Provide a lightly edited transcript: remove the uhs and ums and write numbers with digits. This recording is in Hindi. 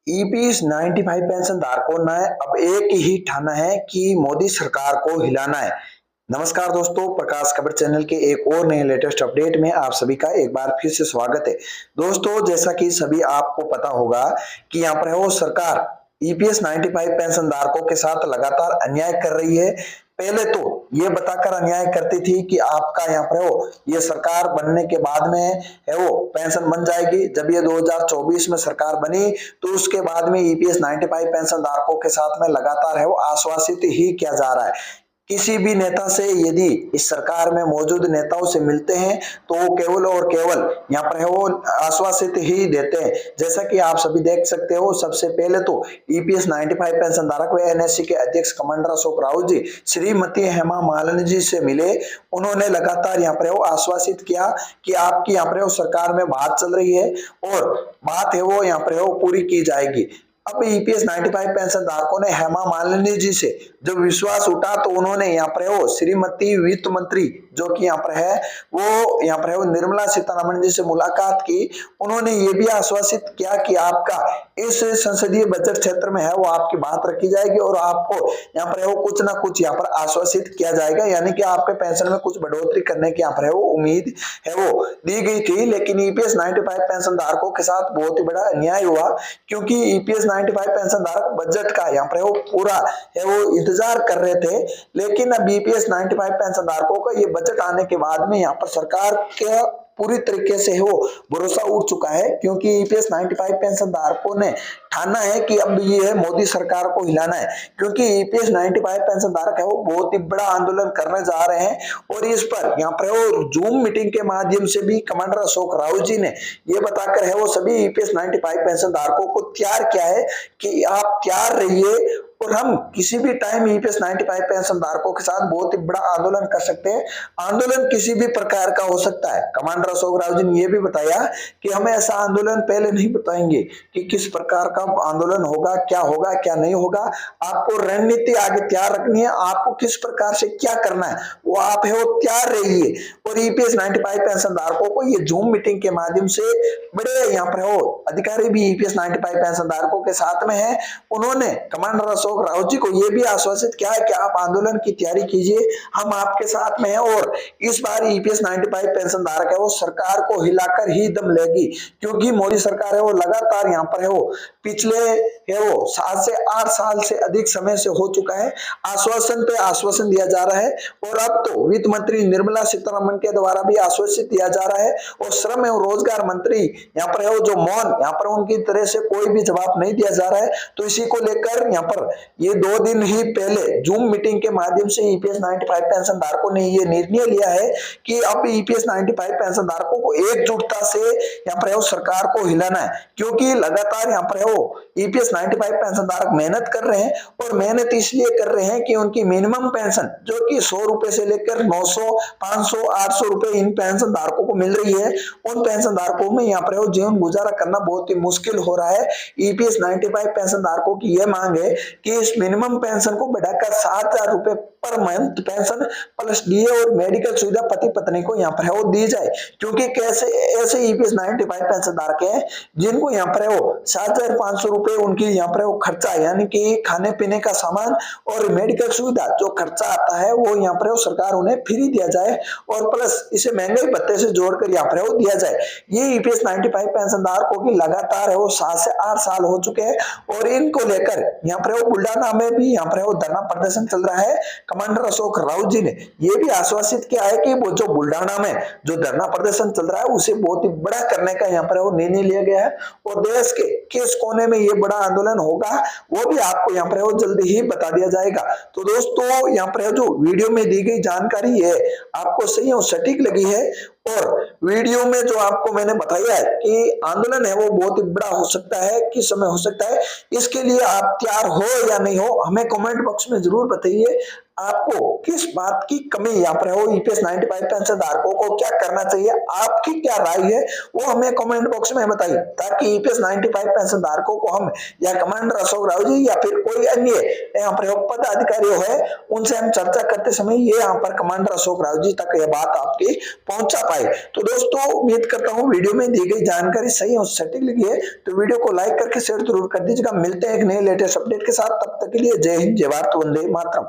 ईपीएस 95 पेंशन धारकों ने अब एक ही ठाना है कि मोदी सरकार को हिलाना है। नमस्कार दोस्तों, प्रकाश खबर चैनल के एक और नए लेटेस्ट अपडेट में आप सभी का एक बार फिर से स्वागत है। दोस्तों, जैसा कि सभी आपको पता होगा कि यहाँ पर है वो सरकार ईपीएस 95 पेंशन धारकों के साथ लगातार अन्याय कर रही है। पहले तो ये बताकर अन्याय करती थी कि आपका यहाँ पर हो ये सरकार बनने के बाद में है वो पेंशन बन जाएगी। जब ये 2024 में सरकार बनी तो उसके बाद में ईपीएस 95 पेंशन धारकों के साथ में लगातार है वो आश्वासित ही किया जा रहा है। किसी भी नेता से यदि इस सरकार में मौजूद नेताओं से मिलते हैं तो वो केवल और केवल यहाँ पर है वो आश्वासित ही देते हैं। जैसा कि आप सभी देख सकते हो, सबसे पहले तो ईपीएस 95 पेंशन धारक व एनएससी के अध्यक्ष कमांडर अशोक राउत जी श्रीमती हेमा मालिनी जी से मिले। उन्होंने लगातार यहाँ पर वो आश्वासित किया कि आपकी यहाँ पर सरकार में बात चल रही है और बात है वो यहाँ पर वो पूरी की जाएगी। अब ईपीएस 95 पेंशन धारकों ने हेमा मालिनी जी से जब विश्वास उठा तो उन्होंने यहाँ पर वो श्रीमती वित्त मंत्री जो कि यहाँ पर है वो निर्मला सीतारमण जी से मुलाकात की। उन्होंने ये भी आश्वासित किया कि आपका इस संसदीय बजट क्षेत्र में है वो आपकी बात रखी जाएगी और आपको यहाँ पर है वो कुछ ना कुछ यहाँ पर आश्वासित किया जाएगा, यानी कि आपके पेंशन में कुछ बढ़ोतरी करने की यहाँ पर है वो उम्मीद है वो दी गई थी। लेकिन ईपीएस 95 पेंशन धारकों के साथ बहुत ही बड़ा अन्याय हुआ, क्योंकि ईपीएस 95 पेंशन धारक बजट का यहाँ पर वो पूरा है वो इंतजार कर रहे थे। लेकिन अब ईपीएस 95 पेंशन धारकों का ये बजट आने के बाद में यहाँ पर सरकार के पूरी तरीके से वो भरोसा उठ चुका है, क्योंकि ईपीएस 95 पेंशन धारकों ने ठाना है कि अब ये है मोदी सरकार को हिलाना है। क्योंकि ईपीएस 95 पेंशन धारक है वो बहुत ही बड़ा आंदोलन करने जा रहे हैं और इस पर यहाँ पर वो जूम मीटिंग के माध्यम से भी कमांडर अशोक राउत जी ने ये बताकर है वो सभी ईपीएस 95 पेंशन धारकों को तैयार किया है कि आप तैयार रहिए और हम किसी भी टाइम ईपीएस 95 पेंशन धारकों के साथ बहुत ही बड़ा आंदोलन कर सकते हैं। आंदोलन किसी भी प्रकार का हो सकता है। कमांडर अशोक राउत जी ने यह भी बताया कि हमें ऐसा आंदोलन पहले नहीं बताएंगे कि किस प्रकार का आंदोलन होगा क्या नहीं होगा। आपको रणनीति आगे तैयार रखनी है, आपको किस प्रकार से क्या करना है वो आप है वो तैयार रहिए। और ईपीएस 95 पेंशन धारकों को ये जूम मीटिंग के माध्यम से बड़े यहाँ पर हो अधिकारी भी ईपीएस 95 पेंशन धारकों के साथ में है। उन्होंने कमांडर अशोक राउत जी को यह भी आश्वासित किया है कि आप आंदोलन की तैयारी कीजिए, हम आपके साथ में हैं और इस बार ईपीएस 95 पेंशन धारक है वो सरकार को हिलाकर ही दम लेगी। क्योंकि मोदी सरकार है वो लगातार यहाँ पर है वो पिछले है वो 7 से 8 साल से अधिक समय से हो चुका है, आश्वासन पे आश्वासन दिया जा रहा है और अब तो वित्त मंत्री निर्मला सीतारमण के द्वारा भी आश्वासित दिया जा रहा है और श्रम एवं रोजगार मंत्री यहाँ पर है वो जो मौन यहाँ पर उनकी तरह से कोई भी जवाब नहीं दिया जा रहा है। तो इसी को लेकर यहाँ पर ये 2 दिन ही पहले जूम मीटिंग के माध्यम से ईपीएस 95 पेंशन धारकों ने ये निर्णय लिया है कि अब ईपीएस 95 पेंशन धारकों को एकजुटता से यहाँ पर सरकार को हिलाना है। क्योंकि लगातार यहाँ पर ईपीएस 95 पेंशन धारक मेहनत कर रहे हैं और मेहनत इसलिए कर रहे हैं कि उनकी मिनिमम पेंशन जो कि 100 रुपए से लेकर 900, 500, 800 रुपए इन पेंशन धारकों को मिल रही है। उन पेंशन धारकों में यहाँ पर जीवन गुजारा करना बहुत ही मुश्किल हो रहा है। ईपीएस 95 पेंशन धारकों की यह मांग है कि इस मिनिमम पेंशन को बढ़ाकर 7,000 रुपए per month pension plus DA और मेडिकल सुविधा पति पत्नी को यहाँ पर है वो दी जाए। क्योंकि कैसे ऐसे ईपीएस 95 पेंशन धारक हैं जिनको यहाँ पर है वो 7,500 रुपए उनकी यहाँ पर वो खर्चा यानी कि खाने पीने का सामान और मेडिकल सुविधा जो खर्चा आता है वो यहाँ पर सरकार उन्हें फ्री दिया जाए और प्लस इसे महंगाई भत्ते से जोड़कर यहाँ पर वो दिया जाए। ये ईपीएस 95 पेंशन धारकों की लगातार है वो 7 से 8 साल हो चुके हैं और इनको लेकर यहाँ पर वो बुल्डाना में भी यहाँ पर वो धरना प्रदर्शन चल रहा है। कमांडर अशोक राउत जी ने यह भी आश्वासित किया है कि वो जो बुल्डाना में जो धरना प्रदर्शन चल रहा है उसे बहुत ही बड़ा करने का यहाँ पर वो निर्णय लिया गया है और देश के किस कोने में ये बड़ा आंदोलन होगा वो भी आपको यहाँ पर वो जल्दी ही बता दिया जाएगा। तो दोस्तों, यहाँ पर जो वीडियो में दी गई जानकारी है आपको सही और सटीक लगी है और वीडियो में जो आपको मैंने बताया है कि आंदोलन है वो बहुत ही बड़ा हो सकता है, किस समय हो सकता है, इसके लिए आप तैयार हो या नहीं हो हमें कमेंट बॉक्स में जरूर बताइए। आपको किस बात की कमी यहाँ पर है, ईपीएस 95 पेंशन धारकों को क्या करना चाहिए, आपकी क्या राय है वो हमें कमेंट बॉक्स में बताइए, ताकि ईपीएस 95 पेंशन धारकों को हम या कमांडर अशोक राव जी या फिर कोई अन्य यहाँ पर पदाधिकारी है उनसे हम चर्चा करते समय ये यहाँ पर कमांडर अशोक राव जी तक यह बात आपकी पहुंचा पाए। तो दोस्तों उम्मीद करता हूँ वीडियो में दी गई जानकारी सही और सटीक लगी है, तो वीडियो को लाइक करके शेयर जरूर कर दीजिएगा। मिलते हैं एक नए लेटेस्ट अपडेट के साथ, तब तक के लिए जय हिंद, जय भारत, वंदे मातरम।